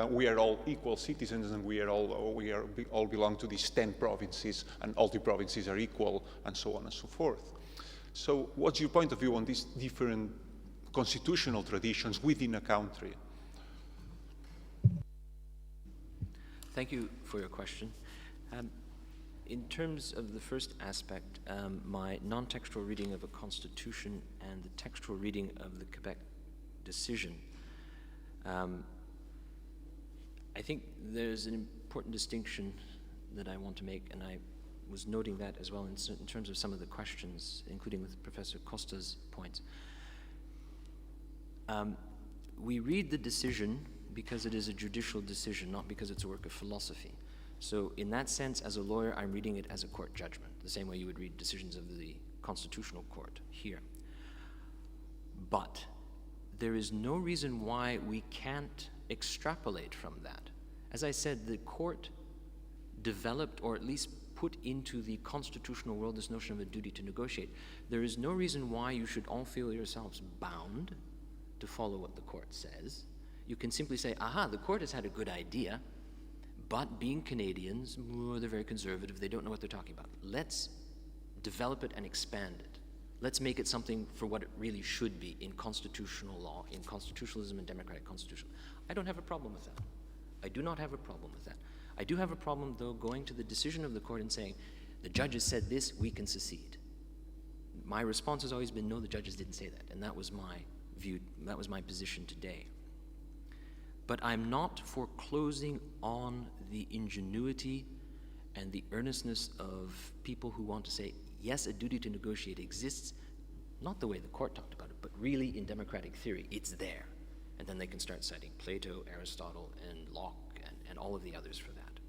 S7: We are all equal citizens, and we all belong to these 10 provinces, and all the provinces are equal, and so on and so forth. So what's your point of view on these different constitutional traditions within a country?
S3: Thank you for your question. In terms of the first aspect, my non-textual reading of a constitution and the textual reading of the Quebec decision, I think there's an important distinction that I want to make, and I was noting that as well in terms of some of the questions, including with Professor Costa's points. We read the decision because it is a judicial decision, not because it's a work of philosophy. So in that sense, as a lawyer, I'm reading it as a court judgment, the same way you would read decisions of the Constitutional Court here. But there is no reason why we can't extrapolate from that. As I said, the court developed, or at least put into the constitutional world, this notion of a duty to negotiate. There is no reason why you should all feel yourselves bound to follow what the court says. You can simply say, aha, the court has had a good idea, but being Canadians, they're very conservative, they don't know what they're talking about. Let's develop it and expand it. Let's make it something for what it really should be in constitutional law, in constitutionalism and democratic constitution. I don't have a problem with that. I do not have a problem with that. I do have a problem, though, going to the decision of the court and saying, the judges said this, we can secede. My response has always been, no, the judges didn't say that, and that was my view, that was my position today. But I'm not foreclosing on the ingenuity and the earnestness of people who want to say, yes, a duty to negotiate exists, not the way the court talked about it, but really in democratic theory, it's there. And then they can start citing Plato, Aristotle, and Locke, and all of the others for that.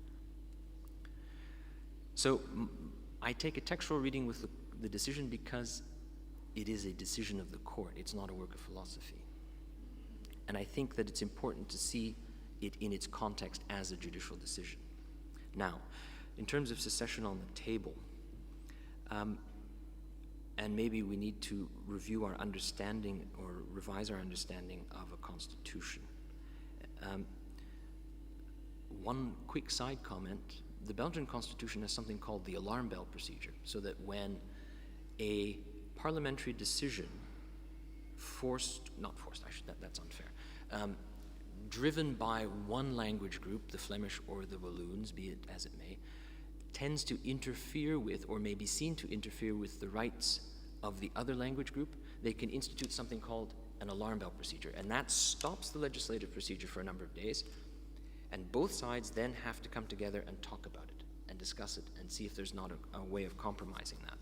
S3: So I take a textual reading with the decision because it is a decision of the court. It's not a work of philosophy. And I think that it's important to see it in its context as a judicial decision. Now, in terms of secession on the table, and maybe we need to review our understanding or revise our understanding of a constitution. One quick side comment, the Belgian constitution has something called the alarm bell procedure, so that when a parliamentary decision that's unfair, driven by one language group, the Flemish or the Walloons, be it as it may, tends to interfere with, or may be seen to interfere with, the rights of the other language group, they can institute something called an alarm bell procedure, and that stops the legislative procedure for a number of days, and both sides then have to come together and talk about it, and discuss it, and see if there's not a way of compromising that.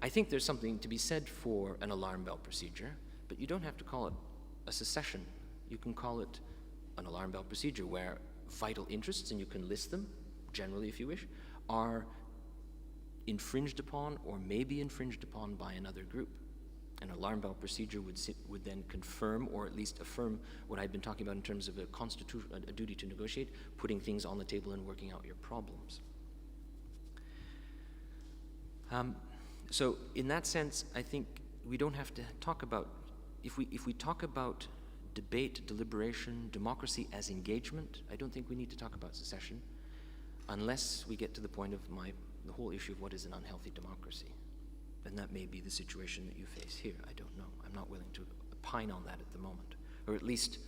S3: I think there's something to be said for an alarm bell procedure, but you don't have to call it a secession. You can call it an alarm bell procedure where vital interests, and you can list them, generally if you wish, are infringed upon or may be infringed upon by another group. An alarm bell procedure would then confirm, or at least affirm, what I've been talking about in terms of a duty to negotiate, putting things on the table and working out your problems. So in that sense, I think we don't have to talk about, if we talk about debate, deliberation, democracy as engagement, I don't think we need to talk about secession unless we get to the point of the whole issue of what is an unhealthy democracy. And that may be the situation that you face here. I don't know. I'm not willing to opine on that at the moment, or at least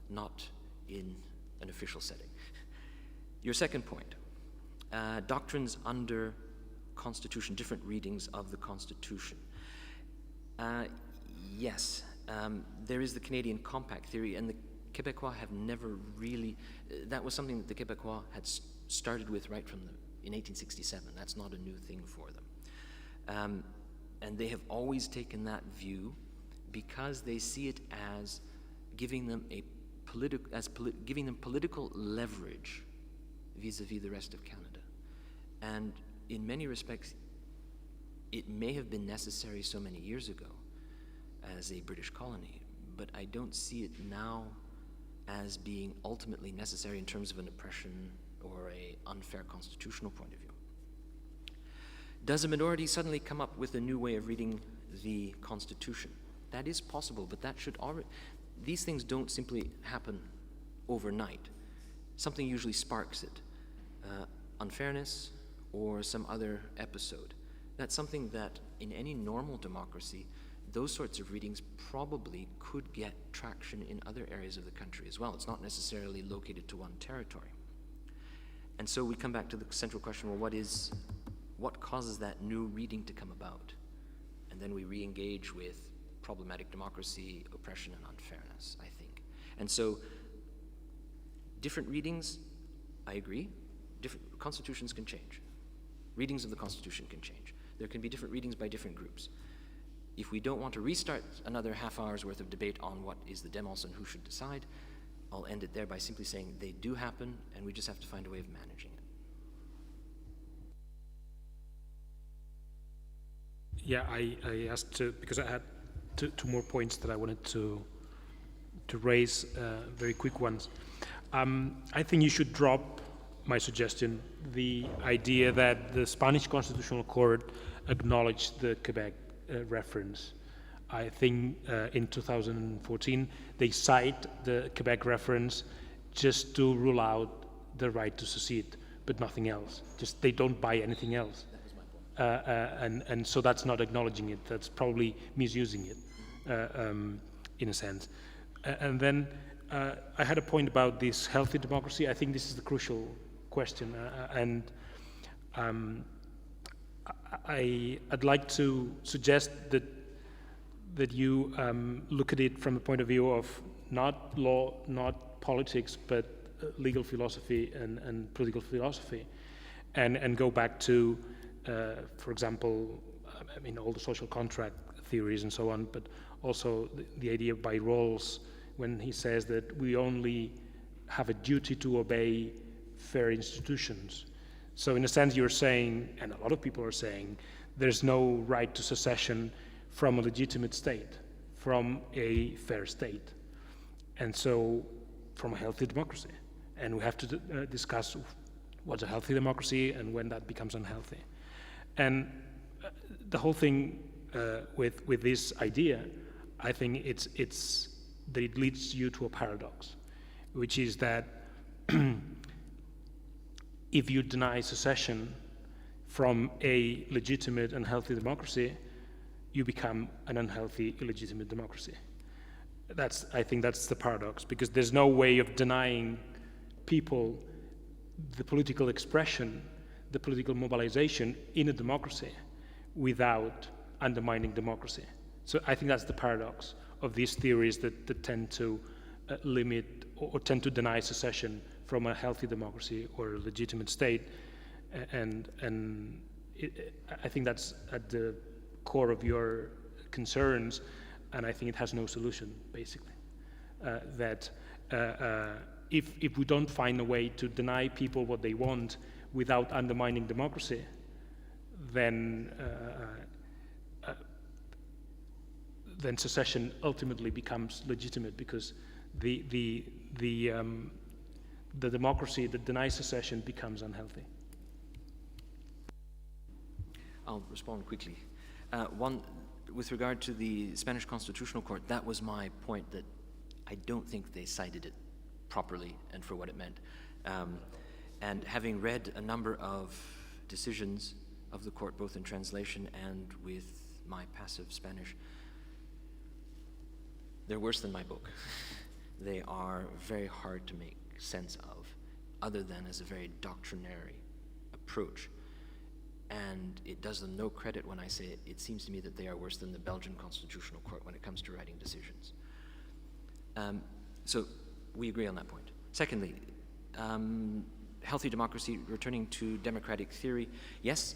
S3: not in an official setting. Your second point, doctrines under Constitution, different readings of the Constitution. Yes, there is the Canadian Compact theory, and the Québécois have never really, that was something that the Québécois had started with right from in 1867. That's not a new thing for them. And they have always taken that view because they see it as giving them giving them political leverage vis-a-vis the rest of Canada. And in many respects, it may have been necessary so many years ago as a British colony, but I don't see it now as being ultimately necessary in terms of an oppression or an unfair constitutional point of view. Does a minority suddenly come up with a new way of reading the Constitution? That is possible, but that should already, these things don't simply happen overnight. Something usually sparks it. Unfairness or some other episode. That's something that in any normal democracy, those sorts of readings probably could get traction in other areas of the country as well. It's not necessarily located to one territory. And so we come back to the central question, well, what causes that new reading to come about? And then we re-engage with problematic democracy, oppression, and unfairness, I think. And so different readings, I agree, different constitutions can change. Readings of the Constitution can change. There can be different readings by different groups. If we don't want to restart another half hour's worth of debate on what is the demos and who should decide, I'll end it there by simply saying they do happen, and we just have to find a way of managing it.
S2: Yeah, I asked because I had two more points that I wanted to raise, very quick ones. I think you should drop my suggestion, the idea that the Spanish Constitutional Court acknowledged the Quebec reference. I think in 2014 they cite the Quebec reference just to rule out the right to secede, but nothing else. Just they don't buy anything else.
S3: That was my point.
S2: And so that's not acknowledging it. That's probably misusing it in a sense. And then I had a point about this healthy democracy. I think this is the crucial question, and I'd like to suggest that you look at it from the point of view of not law, not politics, but legal philosophy and political philosophy, and go back to, for example, I mean, all the social contract theories and so on, but also the idea by Rawls when he says that we only have a duty to obey fair institutions. So in a sense you're saying, and a lot of people are saying, there's no right to secession from a legitimate state, from a fair state, and so from a healthy democracy. And we have to discuss what's a healthy democracy and when that becomes unhealthy. And the whole thing with this idea, I think it's that it leads you to a paradox, which is that if you deny secession from a legitimate and healthy democracy, you become an unhealthy, illegitimate democracy. I think that's the paradox, because there's no way of denying people the political expression, the political mobilization in a democracy without undermining democracy. So I think that's the paradox of these theories that tend to limit or tend to deny secession from a healthy democracy or a legitimate state, and I think that's at the core of your concerns, and I think it has no solution, basically. If we don't find a way to deny people what they want without undermining democracy, then secession ultimately becomes legitimate, because the democracy that denies secession becomes unhealthy.
S3: I'll respond quickly. One, with regard to the Spanish Constitutional Court, that was my point, that I don't think they cited it properly and for what it meant. And having read a number of decisions of the court, both in translation and with my passive Spanish, they're worse than my book. They are very hard to make sense of, other than as a very doctrinary approach. And it does them no credit when I say it seems to me that they are worse than the Belgian Constitutional Court when it comes to writing decisions. So we agree on that point. Secondly, healthy democracy, returning to democratic theory. Yes,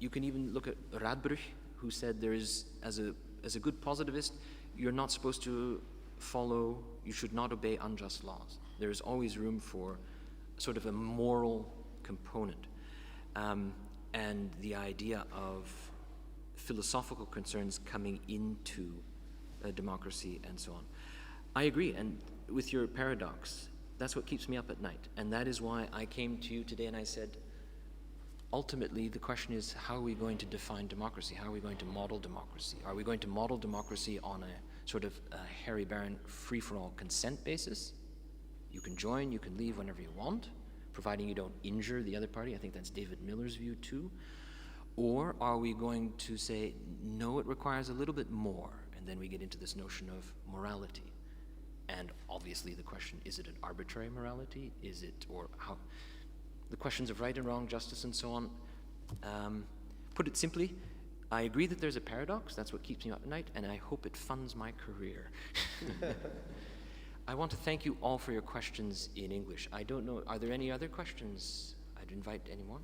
S3: you can even look at Radbruch, who said there is, as a good positivist, you're not supposed to follow, you should not obey unjust laws. There is always room for sort of a moral component. And the idea of philosophical concerns coming into a democracy and so on. I agree, and with your paradox, that's what keeps me up at night. And that is why I came to you today and I said, ultimately, the question is, how are we going to define democracy? How are we going to model democracy? Are we going to model democracy on a sort of Harry Barron free-for-all consent basis? You can join, you can leave whenever you want, providing you don't injure the other party. I think that's David Miller's view too. Or are we going to say, no, it requires a little bit more, and then we get into this notion of morality. And obviously the question, is it an arbitrary morality? Is it, or how? The questions of right and wrong, justice and so on. Put it simply, I agree that there's a paradox, that's what keeps me up at night, and I hope it funds my career. I want to thank you all for your questions in English. I don't know, are there any other questions? I'd invite anyone.